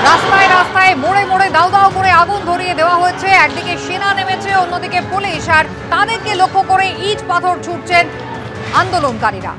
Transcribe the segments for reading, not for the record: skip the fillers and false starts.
রাস্তায় রাস্তায় মোড়ে মোড়ে দাউ দাউ করে আগুন ধরিয়ে দেওয়া হয়েছে। একদিকে সেনা নেমেছে, অন্যদিকে পুলিশ, আর তাদেরকে লক্ষ্য করে ইট পাথর ছুটছেন আন্দোলনকারীরা।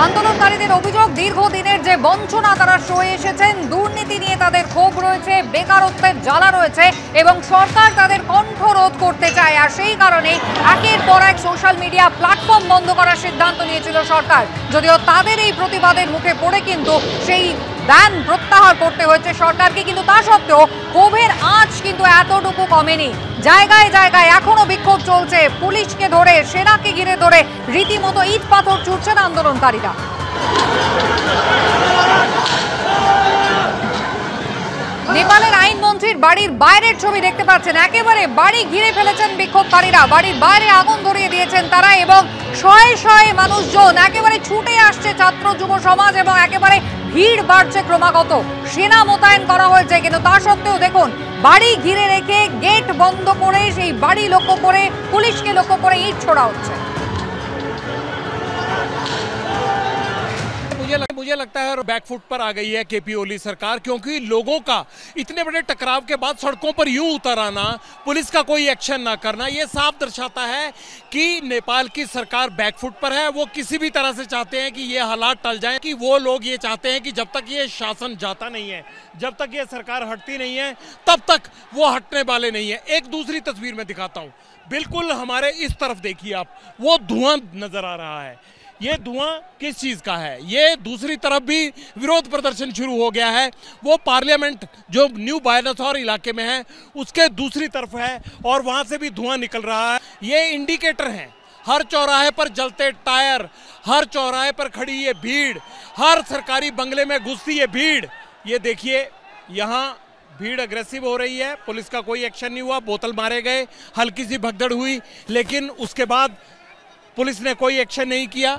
আন্দোলনকারীদের অভিযোগ, দীর্ঘদিনের যে বঞ্চনা তারা সয়ে এসেছেন, দুর্নীতি নিয়ে তাদের ক্ষোভ রয়েছে, বেকারত্বের জ্বালা রয়েছে এবং সরকার তাদের কণ্ঠরোধ করতে চায়। আর সেই কারণেই একের পর এক সোশ্যাল মিডিয়া প্ল্যাটফর্ম বন্ধ করার সিদ্ধান্ত নিয়েছিল সরকার। যদিও তাদের এই প্রতিবাদের মুখে পড়ে কিন্তু সেই ব্যান প্রত্যাহার করতে হয়েছে সরকারকে, কিন্তু তা সত্ত্বেও ক্ষোভের আঁচ কিন্তু এতটুকু কমেনি। জায়গায় জায়গায় এখনো বিক্ষোভ চলছে, পুলিশকে ধরে, সেনাকে ঘিরে ধরে রীতিমতো ইট পাথর ছুটছেন আন্দোলনকারীরা। নেপালের আইনমন্ত্রীর বাড়ির বাইরের ছবি দেখতে পাচ্ছেন, একেবারে বাড়ি ঘিরে ফেলেছেন বিক্ষোভকারীরা, বাড়ির বাইরে আগুন ধরিয়ে দিয়েছেন তারা এবং শয়ে শয়ে মানুষজন একেবারে ছুটে আসছে, ছাত্র যুব সমাজ, এবং একেবারে ভিড় বাড়ছে ক্রমাগত। সেনা মোতায়েন করা হয়েছে, কিন্তু তা সত্ত্বেও দেখুন বাড়ি ঘিরে রেখে গেট বন্ধ করে সেই বাড়ি লক্ষ্য করে, পুলিশকে লক্ষ্য করে ইট ছোড়া হচ্ছে। मुझे लगता है बैकफुट पर आ गई है केपी ओली सरकार, क्योंकि लोगों का इतने बड़े टकराव के बाद सड़कों पर यूं उतर आना, पुलिस का कोई एक्शन ना करना, ये साफ दर्शाता है कि नेपाल की सरकार बैकफुट पर है। वो किसी भी तरह से चाहते हैं कि ये हालात टल जाएं, कि वो लोग ये चाहते हैं कि जब तक ये शासन जाता नहीं है, जब तक ये सरकार हटती नहीं है, तब तक वो हटने वाले नहीं है। एक दूसरी तस्वीर में दिखाता हूँ, बिल्कुल हमारे इस तरफ देखिए आप, वो धुआं नजर आ रहा है। ये धुआं किस चीज का है? ये दूसरी तरफ भी विरोध प्रदर्शन शुरू हो गया है। वो पार्लियामेंट जो न्यू बायनासौर इलाके में है उसके दूसरी तरफ है और वहां से भी धुआं निकल रहा है। ये इंडिकेटर हैं, हर चौराहे पर जलते टायर, हर चौराहे पर खड़ी ये भीड़, हर सरकारी बंगले में घुसती ये भीड़। ये देखिए यहाँ भीड़ अग्रेसिव हो रही है, पुलिस का कोई एक्शन नहीं हुआ, बोतल मारे गए, हल्की सी भगदड़ हुई, लेकिन उसके बाद पुलिस ने कोई एक्शन नहीं किया।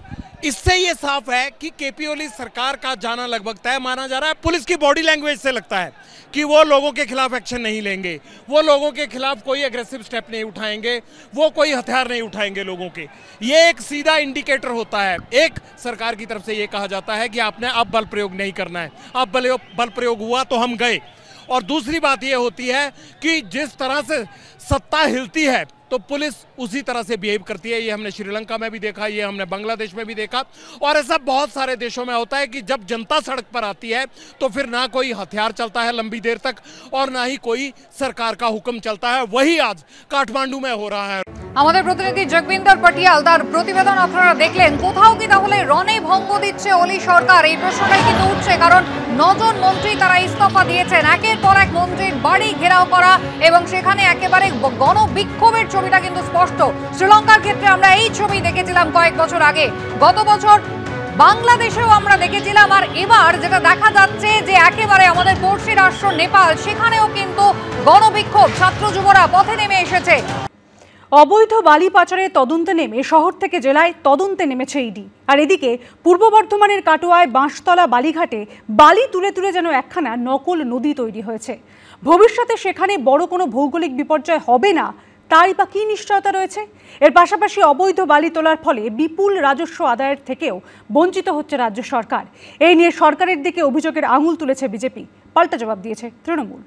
इससे ये साफ है कि केपी ओली सरकार का जाना लगभग तय माना जा रहा है। पुलिस की बॉडी लैंग्वेज से लगता है कि वो लोगों के खिलाफ एक्शन नहीं लेंगे, वो लोगों के खिलाफ कोई एग्रेसिव स्टेप नहीं उठाएंगे, वो कोई हथियार नहीं उठाएंगे लोगों के। ये एक सीधा इंडिकेटर होता है। एक सरकार की तरफ से ये कहा जाता है कि आपने अब बल प्रयोग नहीं करना है, अब बल प्रयोग हुआ तो हम गए। और दूसरी बात ये होती है कि जिस तरह से सत्ता हिलती है तो पुलिस उसी तरह से बिहेव करती है। ये हमने श्रीलंका में भी देखा, ये हमने बांग्लादेश में भी देखा, और ऐसा बहुत सारे देशों में होता है कि जब जनता सड़क पर आती है तो फिर ना कोई हथियार चलता है लंबी देर तक और ना ही कोई सरकार का हुक्म चलता है। वही आज काठमांडू में हो रहा है। আমাদের প্রতিনিধি জগবিন্দর পাটিয়াল তার প্রতিবেদন আপনারা দেখলেন। কোথাও কি তাহলে রণে ভঙ্গ দিচ্ছে ওলি সরকার? এই প্রশ্নটাই কিন্তু উঠছে, কারণ 9 জন মন্ত্রী তারা ইস্তফা দিয়েছেন, একের পর এক মন্ত্রীর বাড়ি ঘেরাও করা এবং সেখানে একেবারে গণবিক্ষোভের ছবিটা কিন্তু স্পষ্ট। শ্রীলঙ্কার ক্ষেত্রে আমরা এই ছবি দেখেছিলাম কয়েক বছর আগে, গত বছর বাংলাদেশেও আমরা দেখেছিলাম, আর এবার যেটা দেখা যাচ্ছে যে একেবারে আমাদের পড়শি রাষ্ট্র নেপাল, সেখানেও কিন্তু গণবিক্ষোভ, ছাত্র যুবরা পথে নেমে এসেছে। অবৈধ বালি পাচারের তদন্তে নেমে শহর থেকে জেলায় তদন্তে নেমেছে ইডি। আর এদিকে পূর্ব বর্ধমানের কাটোয়ায় বাঁশতলা বালিঘাটে বালি তুলে তুলে যেন একখানা নকল নদী তৈরি হয়েছে। ভবিষ্যতে সেখানে বড় কোনো ভৌগোলিক বিপর্যয় হবে না, তাই বা কী নিশ্চয়তা রয়েছে? এর পাশাপাশি অবৈধ বালি তোলার ফলে বিপুল রাজস্ব আদায়ের থেকেও বঞ্চিত হচ্ছে রাজ্য সরকার। এই নিয়ে সরকারের দিকে অভিযোগের আঙুল তুলেছে বিজেপি, পাল্টা জবাব দিয়েছে তৃণমূল।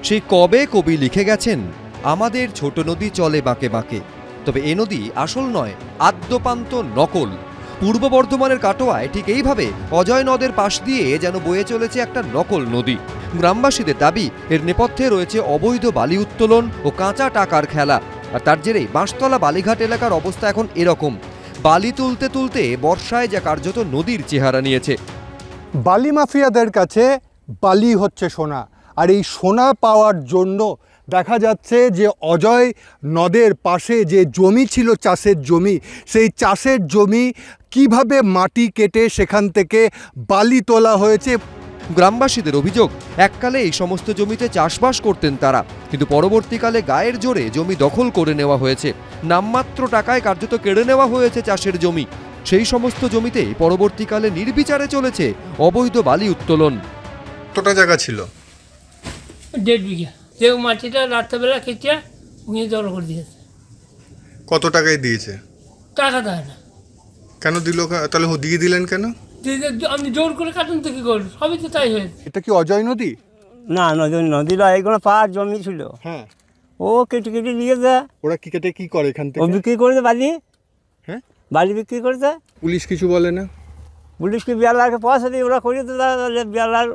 সেই কবে কবি লিখে গেছেন, আমাদের ছোট নদী চলে বাঁকে বাঁকে, তবে এ নদী আসল নয়, আদ্যপান্ত নকল। পূর্ব বর্ধমানের কাটোয়ায় ঠিক এইভাবে অজয় নদের পাশ দিয়ে যেন বয়ে চলেছে একটা নকল নদী। গ্রামবাসীদের দাবি, এর নেপথ্যে রয়েছে অবৈধ বালি উত্তোলন ও কাঁচা টাকার খেলা। আর তার জেরেই বাঁশতলা বালিঘাট এলাকার অবস্থা এখন এরকম। বালি তুলতে তুলতে বর্ষায় যা কার্যত নদীর চেহারা নিয়েছে। বালি মাফিয়াদের কাছে বালি হচ্ছে সোনা, আর এই সোনা পাওয়ার জন্য দেখা যাচ্ছে যে অজয় নদের পাশে যে জমি ছিল চাষের জমি, সেই চাষের জমি কিভাবে মাটি কেটে সেখান থেকে বালি তোলা হয়েছে। গ্রামবাসীদের অভিযোগ, এককালে এই সমস্ত জমিতে চাষবাস করতেন তারা, কিন্তু পরবর্তীকালে গায়ের জোরে জমি দখল করে নেওয়া হয়েছে। নামমাত্র টাকায় কার্যত কেড়ে নেওয়া হয়েছে চাষের জমি। সেই সমস্ত জমিতে পরবর্তীকালে নির্বিচারে চলেছে অবৈধ বালি উত্তোলন। কতটা জায়গা ছিল? 1.5 বিঘা। যে মাটিটা রাত্রেবেলা কেটে উনি দল করে দিয়েছে। কত টাকায় দিয়েছে? টাকা দেয় না। কেন দিল? তাহলে দিয়ে দিলেন কেন? আপনি জোর করে কাটুন তো কি করুন, সবই তো তাই হয়েছে। এটা কি অজয় নদী? না, নদী নয়, এগুলো পাহাড় জমি ছিল। হ্যাঁ, ও কেটে কেটে নিয়ে যায়। ওরা কি কেটে কি করে এখান ও থেকে? বিক্রি করেছে বালি। হ্যাঁ, বালি বিক্রি করেছে। পুলিশ কিছু বলে না? পুলিশকে বিয়ালারকে পয়সা দিয়ে ওরা করিয়ে তো, তাহলে বিয়ালার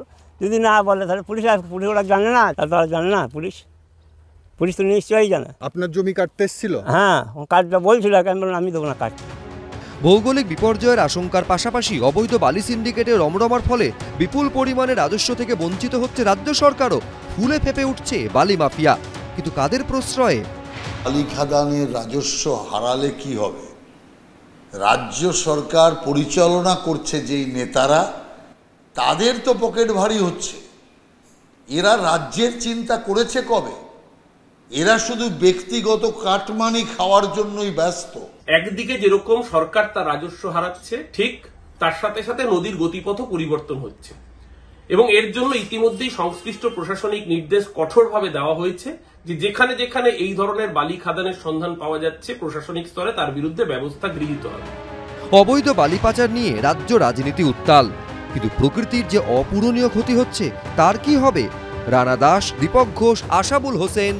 যদি না বলে তাহলে পুলিশ ওরা জানে না, তারা জানে না। পুলিশ তো নিশ্চয়ই জানে। আপনার জমি কাটতে এসেছিল? হ্যাঁ, কাটটা বলছিল, কেন বললাম আমি দেবো না কাটতে। ভৌগোলিক বিপর্যয়ের আশঙ্কার পাশাপাশি অবৈধ বালি সিন্ডিকেটের রমরমার ফলে বিপুল পরিমাণে রাজস্ব থেকে বঞ্চিত হচ্ছে রাজ্য সরকারও। ফুলে ফেপে উঠছে বালি মাফিয়া, কিন্তু কাদের প্রশ্রয়ে? বালি খাদানের রাজস্ব হারালে কি হবে? রাজ্য সরকার পরিচালনা করছে যেই নেতারা, তাদের তো পকেট ভারী হচ্ছে। এরা রাজ্যের চিন্তা করেছে কবে? এরা শুধু ব্যক্তিগত কাটমানি খাওয়ার জন্যই ব্যস্ত। একদিকে যেরকম সরকার তার রাজস্ব হারাচ্ছে, ঠিক তার সাথে সাথে নদীর গতিপথ পরিবর্তন হচ্ছে, এবং এর জন্য ইতিমধ্যেই সংশ্লিষ্ট প্রশাসনিক নির্দেশ কঠোরভাবে দেওয়া হয়েছে যে যেখানে যেখানে এই ধরনের বালি খাদানের সন্ধান পাওয়া যাচ্ছে প্রশাসনিক স্তরে তার বিরুদ্ধে ব্যবস্থা গৃহীত হবে। অবৈধ বালি পাচার নিয়ে রাজ্য রাজনীতি উত্তাল, কিন্তু প্রকৃতির যে অপূরণীয় ক্ষতি হচ্ছে তার কি হবে? রানা দাস, দীপক ঘোষ, আশাবুল হোসেন,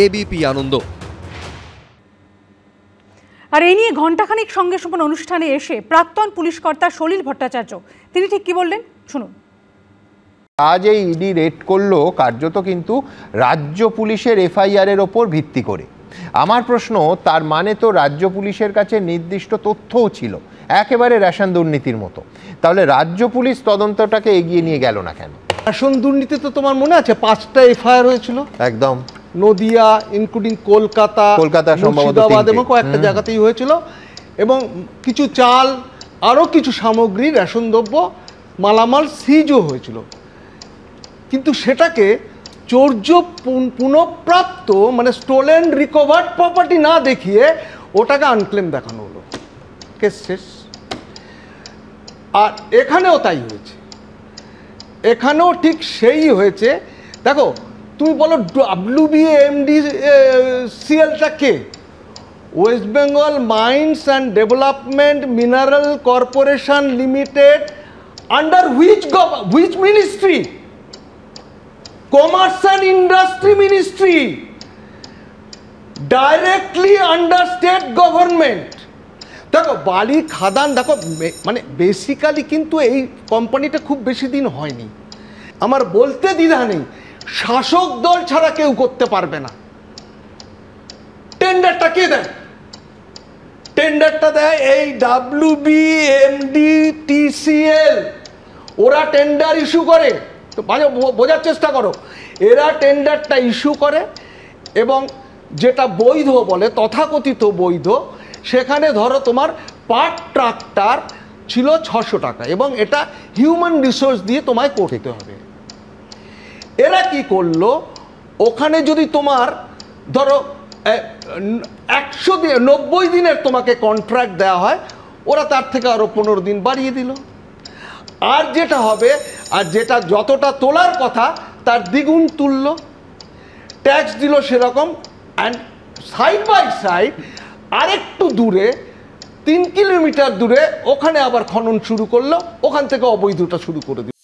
এবিপি আনন্দ। আর এই নিয়ে ঘণ্টাখানিক সঙ্গে সম্পন্ন অনুষ্ঠানে এসে প্রাক্তন পুলিশ কর্তা সলিল ভট্টাচার্য তিনি ঠিক কি বললেন শুনুন। আজ এই ইডি রেড করলো কার্যত কিন্তু রাজ্য পুলিশের এফআইআর এর ওপর ভিত্তি করে। আমার প্রশ্ন, তার মানে তো রাজ্য পুলিশের কাছে নির্দিষ্ট তথ্যও ছিল, একেবারে রেশন দুর্নীতির মতো। তাহলে রাজ্য পুলিশ তদন্তটাকে এগিয়ে নিয়ে গেল না কেন? রেশন দুর্নীতি তো তোমার মনে আছে 5টা এফআইআর হয়েছিল। একদম, নদিয়া ইনক্লুডিং কলকাতা, মুর্শিদাবাদ এবং কয়েকটা জায়গাতেই হয়েছিল। এবং কিছু চাল, আরও কিছু সামগ্রী, রেশন দ্রব্য, মালামাল সিজও হয়েছিল। কিন্তু সেটাকে চৌর্য পুনঃপ্রাপ্ত মানে স্টোলেন রিকভার্ড প্রপার্টি না দেখিয়ে ওটাকে আনক্লেম দেখানো হলো, কেস শেষ। আর এখানেও তাই হয়েছে, এখানেও ঠিক সেই হয়েছে। দেখো, তুমি বলো WBMDCLটা কে? West Bengal mines and development mineral corporation limited, under which ministry? Commerce and industry ministry, directly under state government. দেখো, বালি খাদান, দেখো মানে বেসিক্যালি কিন্তু এই কোম্পানিটা খুব বেশি দিন হয়নি। আমার বলতে দ্বিধা নেই, শাসক দল ছাড়া কেউ করতে পারবে না। টেন্ডারটা কে দেয়? টেন্ডারটা দেয় এই WBMDTCL। ওরা টেন্ডার ইস্যু করে, তো বোঝার চেষ্টা করো, এরা টেন্ডারটা ইস্যু করে এবং যেটা বৈধ বলে, তথাকথিত বৈধ, সেখানে ধরো তোমার পার ট্রাক্টর ছিল 600 টাকা এবং এটা হিউম্যান রিসোর্স দিয়ে তোমায় করতে হবে। এরা কি করলো, ওখানে যদি তোমার ধরো 90 দিনের তোমাকে কন্ট্রাক্ট দেওয়া হয়, ওরা তার থেকে আরও 15 দিন বাড়িয়ে দিল। আর যেটা হবে, আর যেটা যতটা তোলার কথা তার দ্বিগুণ তুললো, ট্যাক্স দিল সেরকম। অ্যান্ড সাইড বাই সাইড আরেকটু দূরে 3 কিলোমিটার দূরে ওখানে আবার খনন শুরু করলো, ওখান থেকে অবৈধটা শুরু করে দিল।